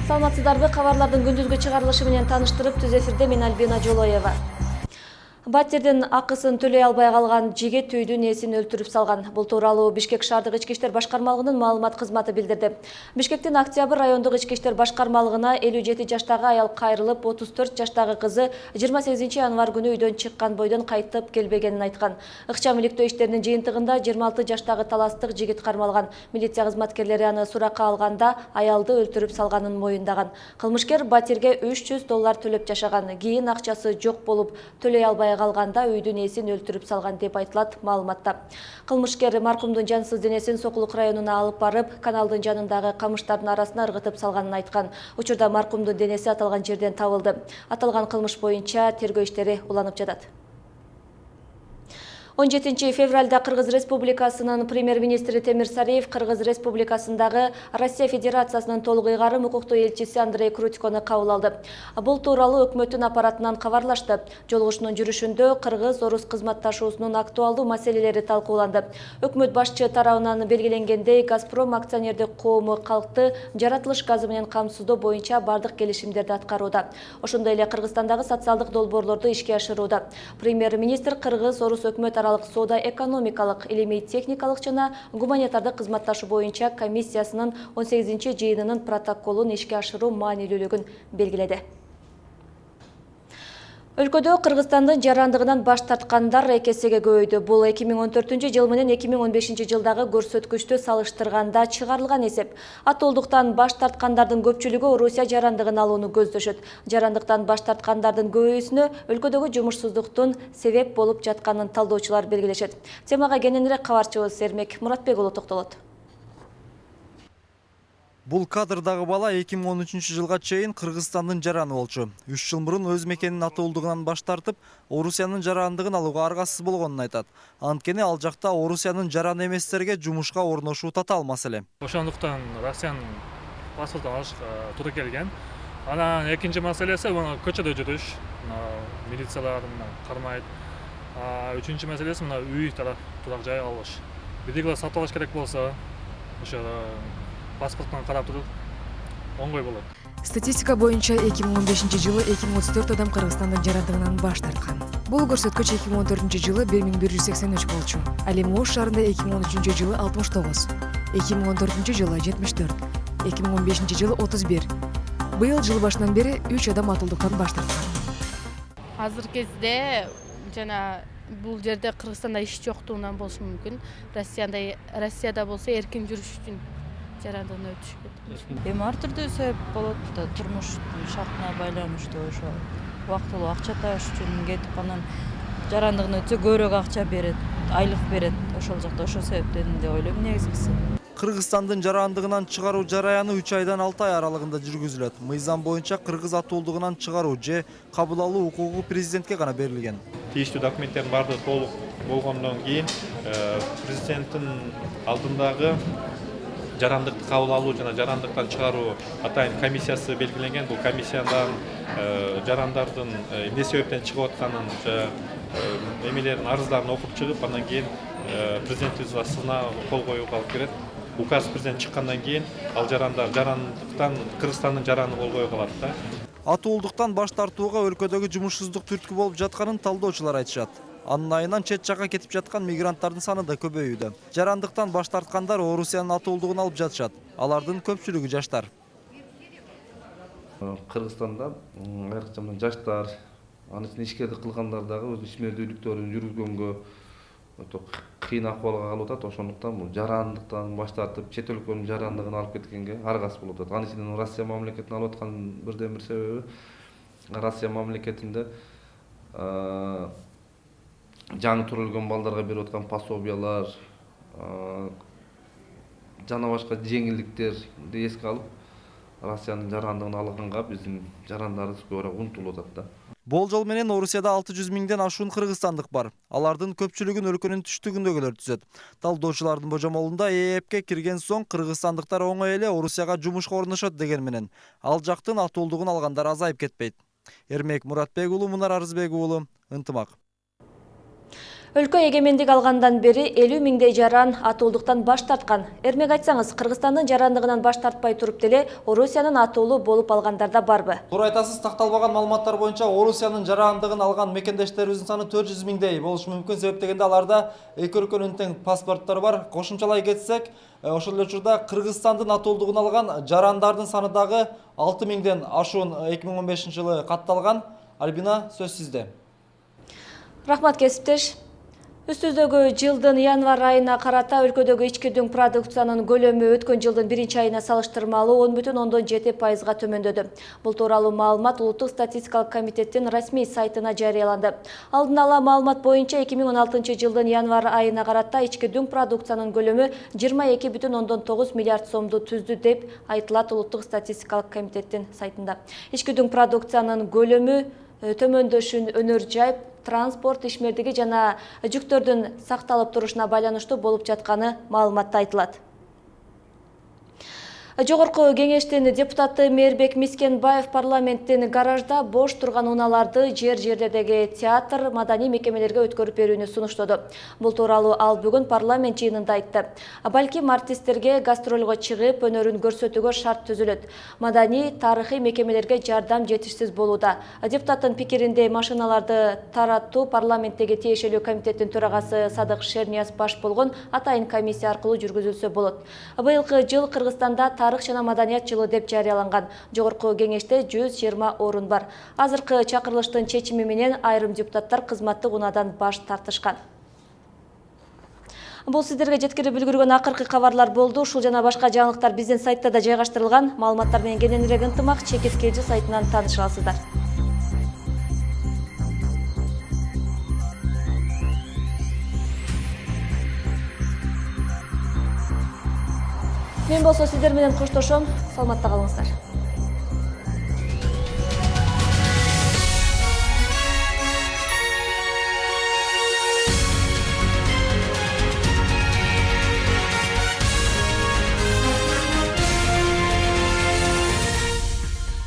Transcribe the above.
Саламатсыздарбы, кабарлардын күндүзгү чыгарылышы менен тааныштырып, түз эфирде мен Альбина Жолоева. Батирдин акысын төлөй албай калган жигит үйдүн ээсин өлтүрүп салган. Бул тууралуу Бишкек шаардык ички иштер башкармалыгынын маалымат кызматы билдирди. Бишкектин Октябрь райондук ички иштер башкармалыгына 57 жаштагы аял кайрылып, 34 жаштагы кызы 28 январь күнү үйдөн чыккан бойдон кайтып келбегенин айткан. Ыкчам иликтөө иштеринин жыйынтыгында 26 жаштагы таластык жигит кармалган. Милиция кызматкерлери аны суракка алганда аялды өлтүрүп салганын моюндаган. Кылмышкер Батирге $300 төлөп жашаган. Кийин акчасы жок болуп, төлөй албай калганда үйдүн ээсин өлтүрүп салган деп айтылат маалыматта. Кылмышкер маркумдун жансыз денесин Сокулук районуна алып барып, каналдын жанындагы камыштардын арасына ыргытып салганын айткан. Учурда маркумдун денеси аталган жерден табылды. Аталган кылмыш боюнча тергөө иштери уланып жатат. 17 февралда Кыргыз Республикасынын премьер-министри Темир Сариев Кыргыз Республикасындагы Россия Федерациясынын толук ыйгарым укуктуу элчиси Андрей Крутикону кабыл алды. Бул тууралуу өкмөттүн аппаратынан кабарлашты. Жолугушуунун жүрүшүндө Кыргыз-Орус кызматташуусунун актуалдуу маселелери талкууланды. Өкмөт башчы тарабынан белгиленгендей, Газпром акционердик коому калкты жаратылыш газы менен камсыздоо боюнча бардык келишимдерди аткарууда. Ошондой эле Кыргызстандагы социалдык долбоорлорду ишке ашырууда. Премьер-министр Кыргыз-Орус өкмөт соода экономикалык, илимий техникалык жана гуманитардык кызматташуу боюнча комиссиясынын 18-жыйынынын протоколун ишке ашыруу маанилүүлүгүн белгиледи. Өлкөдө Кыргызстандын жарандыгынан баш тарткандар 2 эсеге көбөйдү. Бул 2014 менен 2015 жылдагы көрсөткүчтү салыштырганда чыгарылган эсеп. Атолдуктан баш тарткандардын көпчүлүгү Орусия жарандыгын алууну көздөшөт. Жарандыктан баш тарткандардын көбөйүүсүнө өлкөдөгү жумушсуздуктун себеп болуп жатканын талдоочулар белгилешет. Темага кененирээк кабарчыбыз Эрмек Муратбек уулу токтолот. Бул кадрдагы бала 2013 жылга чейин Кыргызстандын жараны болчу. 3 жыл мурун өз мекенинин атуулдугунан баш тартып, Орусиянын жарандыгын алууга аргасыз болгонун айтат. Анткени ал жакта Орусиянын жараны эместерге жумушка орношуу татаал маселе. Ошондуктан Россиянын паспортун алышка туура келген. Анан экинчи маселеси мына көчөдө жүрүш, милициялар кармайт. Үчүнчү маселеси мына үй турак жай алыш. Бирдегилер сатып алыш керек болсо, ошо паспорттон карап туруп оңгой болот. Статистика боюнча 2015 жылы 2034 адам Кыргызстандын жарандыгынан баш тарткан. Бул көрсөткүч 2014 жылы 1183 болчу. Ал эми Ош шаарында 2013 жылы 69, 2014 жылы 74, 2015 жылы 31. Быйыл жыл башынан бери 3 адам атылдыктан баш тарткан. Азыркы кезде жана бул жерде Кыргызстанда иш жоктугунан болушу мүмкүн. Россияда болсо эркин жүрүш үчүн жарандыгына өтүшүп Эми ар түрдүү себеп болот да, турмуш шартына байланыштуу, ошо убактылуу акча табыш үчүн кетип, анан жарандыгына өтсө көбүрөөк акча берет, айлык берет, ошол жакта ошол себептен деп ойлойм негизгиси. Кыргызстандын жарандыгынан чыгаруу жараяны 3 айдан 6 ай аралыгында жүргүзүлөт. Мыйзам боюнча кыргыз атуулдугунан чыгаруу же кабыл алуу укугу президентке гана берилген. Тийиштүү документтердин баардыгы толук болгондон кийин президенттин алдындагы жарандыкты кабыл алуу жана жарандыктан чыгаруу атайын комиссиясы белгиленген. Бул комиссиядан жарандардын эмне себептен чыгып атканын, эмелерин, арыздарын окуп чыгып, андан кийин президенттин астына кол коюуга алып келет. Указ президент чыккандан кийин ал жарандар жарандыктан Кыргызстандын жараны болбой калат да. Атуулдуктан баш тартууга өлкөдөгү жумушсуздук түрткү болуп жатканын талдоочулар айтышат. Анын айынан чет жакка кетип жаткан мигранттардын саны да көбөйүүдө. Жарандыктан баш тарткандар Орусиянын атуулдугун алып жатышат. Алардын көпчүлүгү жаштар. Кыргызстанда айрыкча жаштар, анын ичинде ишкерлик кылгандар дагы өз ишмердүүлүктөрүн жүргүзгөнгө өтө кыйын акыбалга калып атат. Ошондуктан бул жарандыктан баш тартып, чет өлкөнүн жарандыгын алып кеткенге аргасыз болуп атат. Анын ичинде Россия мамлекетин алып аткан бирден бир себеби Россия мамлекетинде жаңы төрөлгөн балдарга берип аткан пособиялар жана башка жеңилдиктерди эске алып, Россиянын жарандыгын алганга биздин жарандарыбыз көбүрөөк умтулуп атат да. Болжол менен Орусияда 600 миңден ашуун кыргызстандык бар. Алардын көпчүлүгүн өлкөнүн түштүгүндөгүлөр түзөт. Талдоочулардын божомолунда ЭЭПке кирген соң кыргызстандыктар оңой эле Орусияга жумушка орношот деген менен ал жактын атуулдугун алгандар азайып кетпейт. Эрмек Муратбек уулу, Мунар Арызбек уулу, Ынтымак. Өлкө эгемендик алгандан бери 50 миңдей жаран атуулдуктан баш тарткан. Эрмек айтсаңыз, Кыргызстандын жарандыгынан баш тартпай туруп деле Орусиянын атуулу болуп алгандар да барбы? Туура айтасыз, такталбаган маалыматтар боюнча Орусиянын жарандыгын алган мекендештерибиздин саны 400 миңдей болушу мүмкүн. Себеп дегенде аларда эки өлкөнүн тең паспорттору бар. Кошумчалай кетсек, ошол эле учурда Кыргызстандын атуулдугун алган жарандардын саны дагы 6 миңден ашуун 2015 жылы катталган. Альбина, сөз сизде. Рахмат кесиптеш. Үстүздөгү жылдын январь айына карата өлкөдөгү ички дүң продукциянын көлөмү өткөн жылдын 1 айына салыштырмалуу 10,7%га төмөндөдү. Бул тууралуу маалымат Улуттук статистикалык комитеттин расмий сайтына жарыяланды. Алдын ала маалымат боюнча 2016 жылдын январь айына карата ички дүң продукциянын көлөмү 22,9 миллиард сомду түздү деп айтылат Улуттук статистикалык комитеттин сайтында. Ички дүң продукциянын көлөмү төмөндөшүн өнөр жайып, транспорт ишмердиги жана жүктөрдүн сакталып турушуна байланыштуу болуп жатканы маалыматта айтылат. Жогорку кеңештин депутаты Мээрбек Мискенбаев парламенттин гаражда бош турган унааларды жер-жерлердеги театр, маданий мекемелерге өткөрүп берүүнү сунуштоду. Бул тууралуу ал бүгүн парламент жыйынында айтты. Балким артисттерге гастролго чыгып, өнөрүн көрсөтүүгө шарт түзүлөт. Маданий, тарыхый мекемелерге жардам жетишсиз болууда. Депутаттын пикиринде машиналарды тараттуу парламенттеги тиешелүү комитеттин төрагасы Садык Шернияз баш болгон атайын комиссия аркылуу жүргүзүлсө болот. Быйылкы жыл Кыргызстанда тарых жана маданият жылы деп жарыяланган. Жогорку кеңеште 120 орун бар. Азыркы чакырылыштын чечими менен айрым депутаттар кызматтык унаадан баш тартышкан. Бул сиздерге жеткирип үлгүргөн акыркы кабарлар болду. Ушул жана башка жаңылыктар биздин сайтта да жайгаштырылган. Маалыматтар менен кененирээк ынтымак Чекит сайтынан тааныша аласыздар. Мен болсо сиздер менен коштошом. Саламатта калыңыздар.